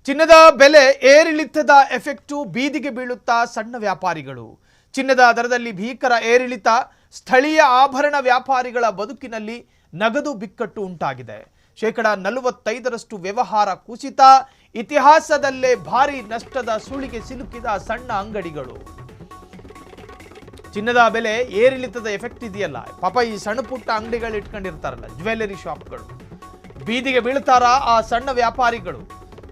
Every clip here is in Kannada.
ಚಿನ್ನದ ಬೆಲೆ ಏರಿಳಿತದ ಎಫೆಕ್ಟು ಬೀದಿಗೆ ಬೀಳುತ್ತಾ ಸಣ್ಣ ವ್ಯಾಪಾರಿಗಳು. ಚಿನ್ನದ ದರದಲ್ಲಿ ಭೀಕರ ಏರಿಳಿತ ಸ್ಥಳೀಯ ಆಭರಣ ವ್ಯಾಪಾರಿಗಳ ಬದುಕಿನಲ್ಲಿ ನಗದು ಬಿಕ್ಕಟ್ಟು ಉಂಟಾಗಿದೆ. 45% ವ್ಯವಹಾರ ಕುಸಿತ, ಇತಿಹಾಸದಲ್ಲೇ ಭಾರಿ ನಷ್ಟದ ಸುಳಿಗೆ ಸಿಲುಕಿದ ಸಣ್ಣ ಅಂಗಡಿಗಳು. ಚಿನ್ನದ ಬೆಲೆ ಏರಿಳಿತದ ಎಫೆಕ್ಟ್ ಇದೆಯಲ್ಲ, ಪಾಪ ಈ ಸಣ್ಣ ಪುಟ್ಟ ಅಂಗಡಿಗಳು ಇಟ್ಕೊಂಡಿರ್ತಾರಲ್ಲ, ಜ್ಯುವೆಲರಿ ಶಾಪ್ಗಳು, ಬೀದಿಗೆ ಬೀಳ್ತಾರ ಆ ಸಣ್ಣ ವ್ಯಾಪಾರಿಗಳು.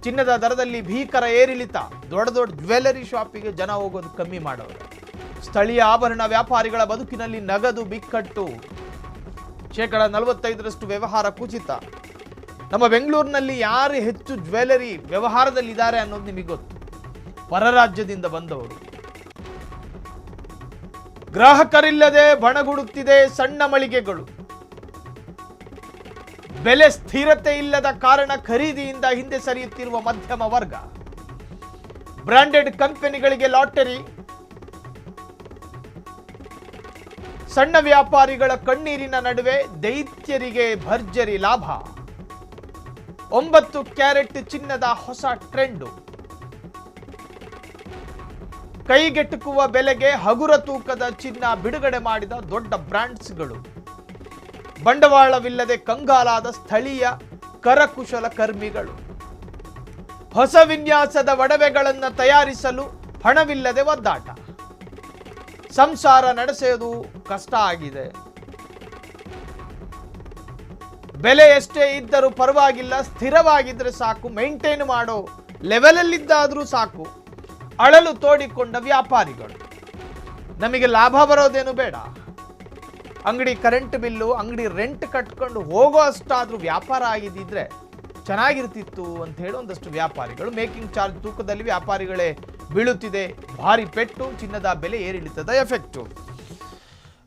ಚಿನ್ನದ ದರದಲ್ಲಿ ಭೀಕರ ಏರಿಳಿತ, ದೊಡ್ಡ ದೊಡ್ಡ ಜ್ಯುವೆಲರಿ ಶಾಪಿಗೆ ಜನ ಹೋಗೋದು ಕಮ್ಮಿ ಮಾಡೋರು. ಸ್ಥಳೀಯ ಆಭರಣ ವ್ಯಾಪಾರಿಗಳ ಬದುಕಿನಲ್ಲಿ ನಗದು ಬಿಕ್ಕಟ್ಟು, 45% ವ್ಯವಹಾರ ಕುಸಿತ. ನಮ್ಮ ಬೆಂಗಳೂರಿನಲ್ಲಿ ಯಾರು ಹೆಚ್ಚು ಜ್ಯುವೆಲರಿ ವ್ಯವಹಾರದಲ್ಲಿದ್ದಾರೆ ಅನ್ನೋದು ನಿಮಗೆ ಗೊತ್ತು, ಹೊರ ರಾಜ್ಯದಿಂದ ಬಂದವರು. ಗ್ರಾಹಕರಿಲ್ಲದೆ ಬಣಗುಡುತ್ತಿದೆ ಸಣ್ಣ ಮಳಿಗೆಗಳು. ಬೆಲೆ ಸ್ಥಿರತೆ ಇಲ್ಲದ ಕಾರಣ ಖರೀದಿಯಿಂದ ಹಿಂದೆ ಸರಿಯುತ್ತಿರುವ ಮಧ್ಯಮ ವರ್ಗ. ಬ್ರಾಂಡೆಡ್ ಕಂಪನಿಗಳಿಗೆ ಲಾಟರಿ, ಸಣ್ಣ ವ್ಯಾಪಾರಿಗಳ ಕಣ್ಣೀರಿನ ನಡುವೆ ದೈತ್ಯರಿಗೆ ಭರ್ಜರಿ ಲಾಭ. 9 ಕ್ಯಾರೆಟ್ ಚಿನ್ನದ ಹೊಸ ಟ್ರೆಂಡು. ಕೈಗೆಟುಕುವ ಬೆಲೆಗೆ ಹಗುರ ತೂಕದ ಚಿನ್ನ ಬಿಡುಗಡೆ ಮಾಡಿದ ದೊಡ್ಡ ಬ್ರ್ಯಾಂಡ್ಸ್ಗಳು. ಬಂಡವಾಳವಿಲ್ಲದೆ ಕಂಗಾಲಾದ ಸ್ಥಳೀಯ ಕರಕುಶಲ ಕರ್ಮಿಗಳು. ಹೊಸ ವಿನ್ಯಾಸದ ಒಡವೆಗಳನ್ನು ತಯಾರಿಸಲು ಹಣವಿಲ್ಲದೆ ಒದ್ದಾಟ. ಸಂಸಾರ ನಡೆಸೋದು ಕಷ್ಟ ಆಗಿದೆ. ಬೆಲೆ ಎಷ್ಟೇ ಇದ್ದರೂ ಪರವಾಗಿಲ್ಲ, ಸ್ಥಿರವಾಗಿದ್ರೆ ಸಾಕು, ಮೇಂಟೈನ್ ಮಾಡೋ ಲೆವೆಲಲ್ಲಿದ್ದಾದ್ರೂ ಸಾಕು. ಅಳಲು ತೋಡಿಕೊಂಡ ವ್ಯಾಪಾರಿಗಳು. ನಮಗೆ ಲಾಭ ಬರೋದೇನು ಬೇಡ, ಅಂಗಡಿ ಕರೆಂಟ್ ಬಿಲ್ಲು, ಅಂಗಡಿ ರೆಂಟ್ ಕಟ್ಕೊಂಡು ಹೋಗೋ ಅಷ್ಟಾದ್ರೂ ವ್ಯಾಪಾರ ಆಗಿದ್ದಿದ್ರೆ ಚೆನ್ನಾಗಿರ್ತಿತ್ತು ಅಂತ ಹೇಳಿ ಒಂದಷ್ಟು ವ್ಯಾಪಾರಿಗಳು. ಮೇಕಿಂಗ್ ಚಾರ್ಜ್ ತೂಕದಲ್ಲಿ ವ್ಯಾಪಾರಿಗಳೇ ಬೀಳುತ್ತಿದೆ ಭಾರಿ ಪೆಟ್ಟು. ಚಿನ್ನದ ಬೆಲೆ ಏರಿಳಿತದ ಎಫೆಕ್ಟು.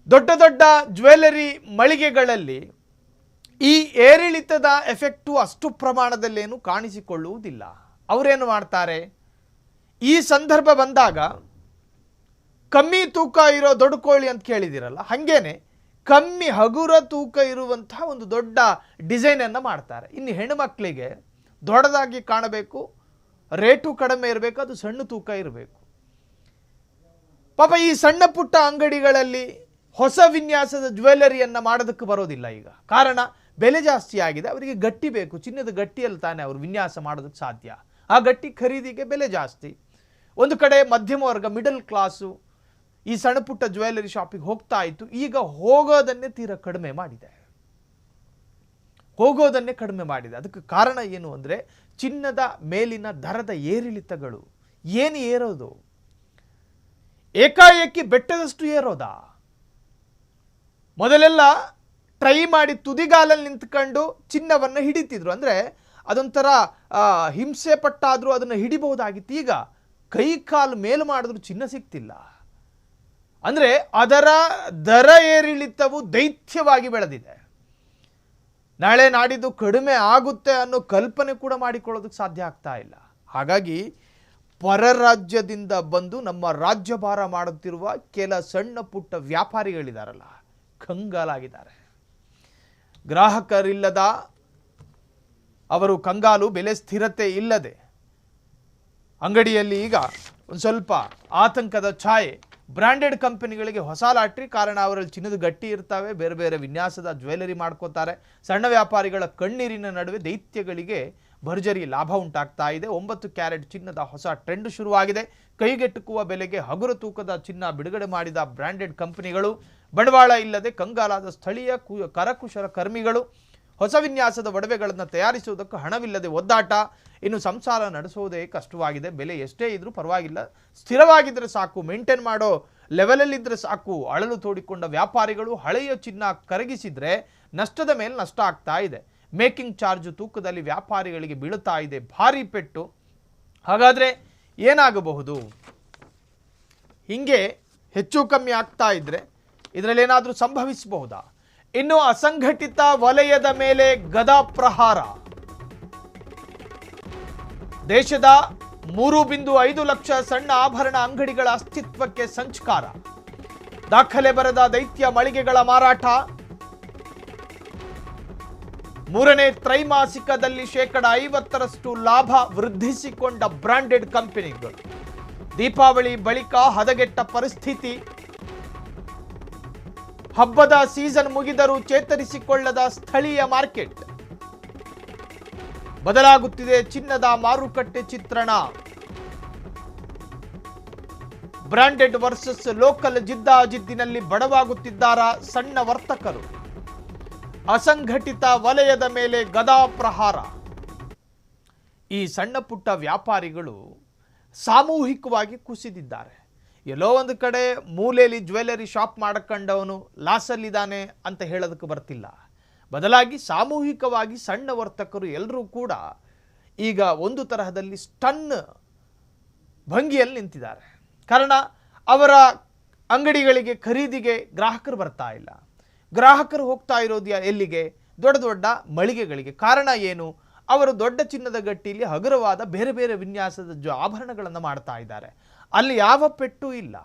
ದೊಡ್ಡ ದೊಡ್ಡ ಜ್ಯುವೆಲರಿ ಮಳಿಗೆಗಳಲ್ಲಿ ಈ ಏರಿಳಿತದ ಎಫೆಕ್ಟು ಅಷ್ಟು ಪ್ರಮಾಣದಲ್ಲೇನು ಕಾಣಿಸಿಕೊಳ್ಳುವುದಿಲ್ಲ. ಅವರೇನು ಮಾಡ್ತಾರೆ, ಈ ಸಂದರ್ಭ ಬಂದಾಗ ಕಮ್ಮಿ ತೂಕ ಇರೋ ದೊಡ್ಡ ಕೋಳಿ ಅಂತ ಕೇಳಿದಿರಲ್ಲ, ಹಾಗೇನೆ ಕಮ್ಮಿ ಹಗುರ ತೂಕ ಇರುವಂತಹ ಒಂದು ದೊಡ್ಡ ಡಿಸೈನನ್ನು ಮಾಡ್ತಾರೆ. ಇನ್ನು ಹೆಣ್ಣುಮಕ್ಕಳಿಗೆ ದೊಡ್ಡದಾಗಿ ಕಾಣಬೇಕು, ರೇಟು ಕಡಿಮೆ ಇರಬೇಕು, ಅದು ಸಣ್ಣ ತೂಕ ಇರಬೇಕು. ಪಾಪ ಈ ಸಣ್ಣ ಪುಟ್ಟ ಅಂಗಡಿಗಳಲ್ಲಿ ಹೊಸ ವಿನ್ಯಾಸದ ಜ್ಯುವೆಲರಿಯನ್ನು ಮಾಡೋದಕ್ಕೆ ಬರೋದಿಲ್ಲ ಈಗ. ಕಾರಣ ಬೆಲೆ ಜಾಸ್ತಿ ಆಗಿದೆ, ಅವರಿಗೆ ಗಟ್ಟಿ ಬೇಕು, ಚಿನ್ನದ ಗಟ್ಟಿಯಲ್ಲಿ ತಾನೇ ಅವರು ವಿನ್ಯಾಸ ಮಾಡೋದಕ್ಕೆ ಸಾಧ್ಯ. ಆ ಗಟ್ಟಿ ಖರೀದಿಗೆ ಬೆಲೆ ಜಾಸ್ತಿ. ಒಂದು ಕಡೆ ಮಧ್ಯಮ ವರ್ಗ, ಮಿಡಲ್ ಕ್ಲಾಸು ಈ ಸಣ್ಣ ಪುಟ್ಟ ಜ್ಯುವೆಲರಿ ಶಾಪಿಗೆ ಹೋಗ್ತಾ ಇತ್ತು, ಈಗ ಹೋಗೋದನ್ನೇ ತೀರಾ ಕಡಿಮೆ ಮಾಡಿದೆ. ಅದಕ್ಕೆ ಕಾರಣ ಏನು ಅಂದರೆ ಚಿನ್ನದ ಮೇಲಿನ ದರದ ಏರಿಳಿತಗಳು. ಏನು ಏರೋದು, ಏಕಾಏಕಿ ಬೆಟ್ಟದಷ್ಟು ಏರೋದಾ? ಮೊದಲೆಲ್ಲ ಟ್ರೈ ಮಾಡಿ ತುದಿಗಾಲಲ್ಲಿ ನಿಂತ್ಕೊಂಡು ಚಿನ್ನವನ್ನು ಹಿಡಿತಿದ್ರು, ಅಂದರೆ ಅದೊಂಥರ ಹಿಂಸೆ ಪಟ್ಟಾದರೂ ಅದನ್ನು ಹಿಡಿಬಹುದಾಗಿತ್ತು. ಈಗ ಕೈ ಕಾಲು ಮೇಲು ಮಾಡಿದ್ರು ಚಿನ್ನ ಸಿಗ್ತಿಲ್ಲ. ಅಂದರೆ ಅದರ ದರ ಏರಿಳಿತವು ದೈತ್ಯವಾಗಿ ಬೆಳೆದಿದೆ. ನಾಳೆ ನಾಡಿದ್ದು ಕಡಿಮೆ ಆಗುತ್ತೆ ಅನ್ನೋ ಕಲ್ಪನೆ ಕೂಡ ಮಾಡಿಕೊಳ್ಳೋದಕ್ಕೆ ಸಾಧ್ಯ ಆಗ್ತಾ ಇಲ್ಲ. ಹಾಗಾಗಿ ಪರ ರಾಜ್ಯದಿಂದ ಬಂದು ನಮ್ಮ ರಾಜ್ಯಭಾರ ಮಾಡುತ್ತಿರುವ ಕೆಲ ಸಣ್ಣ ಪುಟ್ಟ ವ್ಯಾಪಾರಿಗಳಿದಾರಲ್ಲ, ಕಂಗಾಲಾಗಿದ್ದಾರೆ. ಗ್ರಾಹಕರಿಲ್ಲದ ಅವರು ಕಂಗಾಲು, ಬೆಲೆ ಸ್ಥಿರತೆ ಇಲ್ಲದೆ ಅಂಗಡಿಯಲ್ಲಿ ಈಗ ಒಂದು ಸ್ವಲ್ಪ ಆತಂಕದ ಛಾಯೆ. ಬ್ರ್ಯಾಂಡೆಡ್ ಕಂಪನಿಗಳಿಗೆ ಹೊಸ ಲಾಟ್ರಿ, ಕಾರಣ ಅವರಲ್ಲಿ ಚಿನ್ನದ ಗಟ್ಟಿ ಇರ್ತವೆ, ಬೇರೆ ಬೇರೆ ವಿನ್ಯಾಸದ ಜ್ಯುವೆಲರಿ ಮಾಡ್ಕೋತಾರೆ. ಸಣ್ಣ ವ್ಯಾಪಾರಿಗಳ ಕಣ್ಣೀರಿನ ನಡುವೆ ದೈತ್ಯಗಳಿಗೆ ಭರ್ಜರಿ ಲಾಭ ಉಂಟಾಗ್ತಾ ಇದೆ. 9 ಕ್ಯಾರೆಟ್ ಚಿನ್ನದ ಹೊಸ ಟ್ರೆಂಡ್ ಶುರುವಾಗಿದೆ. ಕೈಗೆಟುಕುವ ಬೆಲೆಗೆ ಹಗುರ ತೂಕದ ಚಿನ್ನ ಬಿಡುಗಡೆ ಮಾಡಿದ ಬ್ರ್ಯಾಂಡೆಡ್ ಕಂಪನಿಗಳು. ಬಂಡವಾಳ ಇಲ್ಲದೆ ಕಂಗಾಲಾದ ಸ್ಥಳೀಯ ಕರಕುಶಲ ಕರ್ಮಿಗಳು. ಹೊಸ ವಿನ್ಯಾಸದ ಒಡವೆಗಳನ್ನು ತಯಾರಿಸುವುದಕ್ಕೆ ಹಣವಿಲ್ಲದೆ ಒದ್ದಾಟ. ಇನ್ನು ಸಂಸಾರ ನಡೆಸುವುದೇ ಕಷ್ಟವಾಗಿದೆ. ಬೆಲೆ ಎಷ್ಟೇ ಇದ್ರೂ ಪರವಾಗಿಲ್ಲ, ಸ್ಥಿರವಾಗಿದ್ದರೆ ಸಾಕು, ಮೇಂಟೈನ್ ಮಾಡೋ ಲೆವೆಲಲ್ಲಿದ್ದರೆ ಸಾಕು. ಅಳಲು ತೋಡಿಕೊಂಡ ವ್ಯಾಪಾರಿಗಳು. ಹಳೆಯ ಚಿನ್ನ ಕರಗಿಸಿದ್ರೆ ನಷ್ಟದ ಮೇಲೆ ನಷ್ಟ ಆಗ್ತಾ ಇದೆ. ಮೇಕಿಂಗ್ ಚಾರ್ಜ್ ತೂಕದಲ್ಲಿ ವ್ಯಾಪಾರಿಗಳಿಗೆ ಬೀಳುತ್ತಾ ಇದೆ ಭಾರಿ ಪೆಟ್ಟು. ಹಾಗಾದರೆ ಏನಾಗಬಹುದು? ಹಿಂಗೆ ಹೆಚ್ಚು ಕಮ್ಮಿ ಆಗ್ತಾ ಇದ್ರೆ ಇದರಲ್ಲೇನಾದರೂ ಸಂಭವಿಸಬಹುದಾ? ಇನ್ನು ಅಸಂಘಟಿತ ವಲಯದ ಮೇಲೆ ಗದಾ ಪ್ರಹಾರ. ದೇಶದ 3.5 ಲಕ್ಷ ಸಣ್ಣ ಆಭರಣ ಅಂಗಡಿಗಳ ಅಸ್ತಿತ್ವಕ್ಕೆ ಸಂಚಕಾರ. ದಾಖಲೆ ಬರದ ದೈತ್ಯ ಮಳಿಗೆಗಳ ಮಾರಾಟ. ಮೂರನೇ ತ್ರೈಮಾಸಿಕದಲ್ಲಿ 50% ಲಾಭ ವೃದ್ಧಿಸಿಕೊಂಡ ಬ್ರಾಂಡೆಡ್ ಕಂಪನಿಗಳು. ದೀಪಾವಳಿ ಬಳಿಕ ಹದಗೆಟ್ಟ ಪರಿಸ್ಥಿತಿ. ಹಬ್ಬದ ಸೀಸನ್ ಮುಗಿದರೂ ಚೇತರಿಸಿಕೊಳ್ಳದ ಸ್ಥಳೀಯ ಮಾರ್ಕೆಟ್. ಬದಲಾಗುತ್ತಿದೆ ಚಿನ್ನದ ಮಾರುಕಟ್ಟೆ ಚಿತ್ರಣ. ಬ್ರಾಂಡೆಡ್ ವರ್ಸಸ್ ಲೋಕಲ್ ಜಿದ್ದಾಜಿದ್ದಿನಲ್ಲಿ ಬಡವಾಗುತ್ತಿದ್ದಾರಾ ಸಣ್ಣ ವರ್ತಕರು. ಅಸಂಘಟಿತ ವಲಯದ ಮೇಲೆ ಗದಾ ಪ್ರಹಾರ. ಈ ಸಣ್ಣ ಪುಟ್ಟ ವ್ಯಾಪಾರಿಗಳು ಸಾಮೂಹಿಕವಾಗಿ ಕುಸಿದಿದ್ದಾರೆ. ಎಲ್ಲೋ ಒಂದು ಕಡೆ ಮೂಲೆಯಲ್ಲಿ ಜ್ಯುವೆಲರಿ ಶಾಪ್ ಮಾಡ್ಕೊಂಡವನು ಲಾಸಲ್ಲಿದ್ದಾನೆ ಅಂತ ಹೇಳೋದಕ್ಕೆ ಬರ್ತಿಲ್ಲ. ಬದಲಾಗಿ ಸಾಮೂಹಿಕವಾಗಿ ಸಣ್ಣ ವರ್ತಕರು ಎಲ್ಲರೂ ಕೂಡ ಈಗ ಒಂದು ತರಹದಲ್ಲಿ ಸ್ಟನ್ ಭಂಗಿಯಲ್ಲಿ ನಿಂತಿದ್ದಾರೆ. ಕಾರಣ ಅವರ ಅಂಗಡಿಗಳಿಗೆ ಖರೀದಿಗೆ ಗ್ರಾಹಕರು ಬರ್ತಾ ಇಲ್ಲ. ಗ್ರಾಹಕರು ಹೋಗ್ತಾ ಇರೋದು ಎಲ್ಲಿಗೆ? ದೊಡ್ಡ ದೊಡ್ಡ ಮಳಿಗೆಗಳಿಗೆ. ಕಾರಣ ಏನು? ಅವರು ದೊಡ್ಡ ಚಿನ್ನದ ಗಟ್ಟಿಯಲ್ಲಿ ಹಗುರವಾದ ಬೇರೆ ಬೇರೆ ವಿನ್ಯಾಸದ ಆಭರಣಗಳನ್ನು ಮಾಡ್ತಾ ಇದ್ದಾರೆ. ಅಲ್ಲಿ ಯಾವ ಪೆಟ್ಟು ಇಲ್ಲ.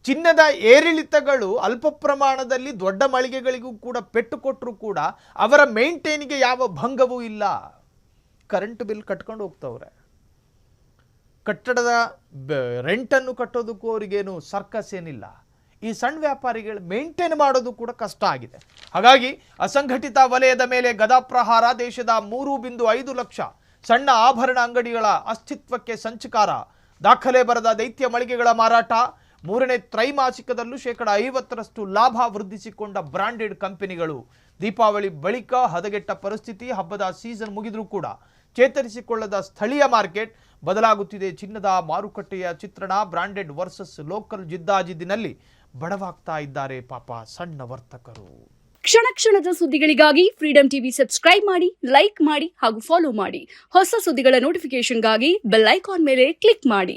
ಚಿನ್ನದ ಏರಿಳಿತಗಳು ಅಲ್ಪ ಪ್ರಮಾಣದಲ್ಲಿ ದೊಡ್ಡ ಮಳಿಗೆಗಳಿಗೂ ಕೂಡ ಪೆಟ್ಟು ಕೊಟ್ಟರು ಕೂಡ ಅವರ ಮೇಂಟೈನ್ಗೆ ಯಾವ ಭಂಗವೂ ಇಲ್ಲ. ಕರೆಂಟ್ ಬಿಲ್ ಕಟ್ಕೊಂಡು ಹೋಗ್ತವ್ರೆ. ಕಟ್ಟಡದ ರೆಂಟನ್ನು ಕಟ್ಟೋದಕ್ಕೂ ಅವರಿಗೇನು ಸರ್ಕಸ್ ಏನಿಲ್ಲ. ಈ ಸಣ್ಣ ವ್ಯಾಪಾರಿಗಳು ಮೇಂಟೈನ್ ಮಾಡೋದು ಕೂಡ ಕಷ್ಟ ಆಗಿದೆ. ಹಾಗಾಗಿ ಅಸಂಘಟಿತ ವಲಯದ ಮೇಲೆ ಗದಾಪ್ರಹಾರ. ದೇಶದ 3.5 ಲಕ್ಷ ಸಣ್ಣ ಆಭರಣ ಅಂಗಡಿಗಳ ಅಸ್ತಿತ್ವಕ್ಕೆ ಸಂಚಕಾರ. ದಾಖಲೆ ಬರದ ದೈತ್ಯ ಮಳಿಗೆಗಳ ಮಾರಾಟ. ಮೂರನೇ ತ್ರೈಮಾಸಿಕದಲ್ಲೂ 50% ಲಾಭ ವೃದ್ಧಿಸಿಕೊಂಡ ಬ್ರಾಂಡೆಡ್ ಕಂಪನಿಗಳು. ದೀಪಾವಳಿ ಬಳಿಕ ಹದಗೆಟ್ಟ ಪರಿಸ್ಥಿತಿ. ಹಬ್ಬದ ಸೀಸನ್ ಮುಗಿದ್ರೂ ಕೂಡ ಚೇತರಿಸಿಕೊಳ್ಳದ ಸ್ಥಳೀಯ ಮಾರ್ಕೆಟ್. ಬದಲಾಗುತ್ತಿದೆ ಚಿನ್ನದ ಮಾರುಕಟ್ಟೆಯ ಚಿತ್ರಣ. ಬ್ರಾಂಡೆಡ್ ವರ್ಸಸ್ ಲೋಕಲ್ ಜಿದ್ದಾಜಿದ್ದಿನಲ್ಲಿ ಬಡವಾಗ್ತಾ ಇದ್ದಾರೆ ಪಾಪ ಸಣ್ಣ ವರ್ತಕರು. ಕ್ಷಣ ಕ್ಷಣದ ಸುದ್ದಿಗಳಿಗಾಗಿ ಫ್ರೀಡಂ ಟಿವಿ ಸಬ್ಸ್ಕ್ರೈಬ್ ಮಾಡಿ, ಲೈಕ್ ಮಾಡಿ ಹಾಗೂ ಫಾಲೋ ಮಾಡಿ. ಹೊಸ ಸುದ್ದಿಗಳ ನೋಟಿಫಿಕೇಶನ್ಗಾಗಿ ಬೆಲ್ ಐಕಾನ್ ಮೇಲೆ ಕ್ಲಿಕ್ ಮಾಡಿ.